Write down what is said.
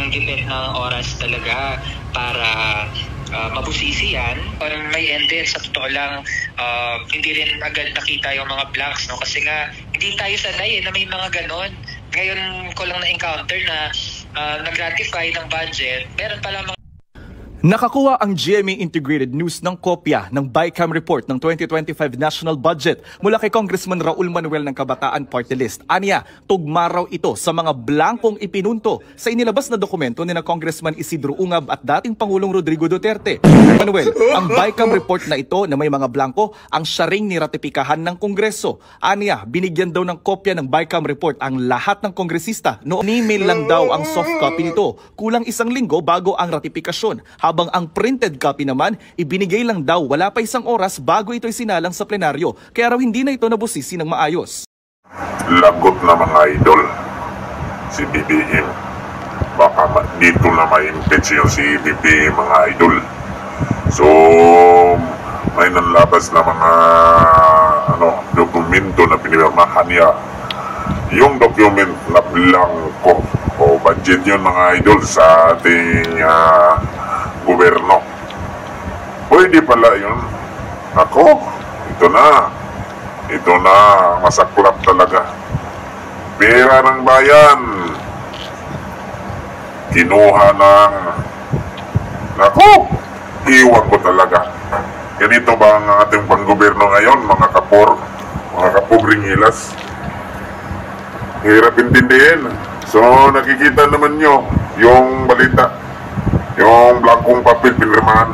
ng limit ng oras talaga para mabusisi yan. May ende, sa totoo lang, hindi rin agad nakita yung mga blanks, no? Kasi nga, hindi tayo sanay na may mga ganon. Ngayon ko lang na-encounter na nag-ratify ng budget, meron pala mga... Nakakuha ang GMA Integrated News ng kopya ng BICAM report ng 2025 National Budget mula kay Congressman Raul Manuel ng Kabataan Party List. Aniya, tugma raw ito sa mga blankong ipinunto sa inilabas na dokumento ni na Congressman Isidro Ungab at dating Pangulong Rodrigo Duterte. Manuel, ang BICAM report na ito na may mga blanko ang siya ring niratipikahan ng Kongreso. Aniya, binigyan daw ng kopya ng BICAM report ang lahat ng kongresista. Noong email lang daw ang soft copy nito. Kulang isang linggo bago ang ratifikasyon. Habang ang printed copy naman, ibinigay lang daw wala pa isang oras bago ito isinalang sa plenaryo. Kaya raw hindi na ito nabusisi ng maayos. Lagot na mga idol, si BBM. Baka dito na ma-impeach yung si BBM mga idol. So, may nanlabas na mga dokumento na pinirmahan niya. Yung document na blanco o budget yun mga idol sa ating gobyerno. Pwede pala yun. Ako, ito na, masaklap talaga. Pera ng bayan. Kinuha ng, iwan ko talaga. Ganito ba ang ating panggobyerno ngayon, mga kapobring hilas? Hirap intindihin. So, nakikita naman nyo yung balita. Yung blankong papel pinirmahan.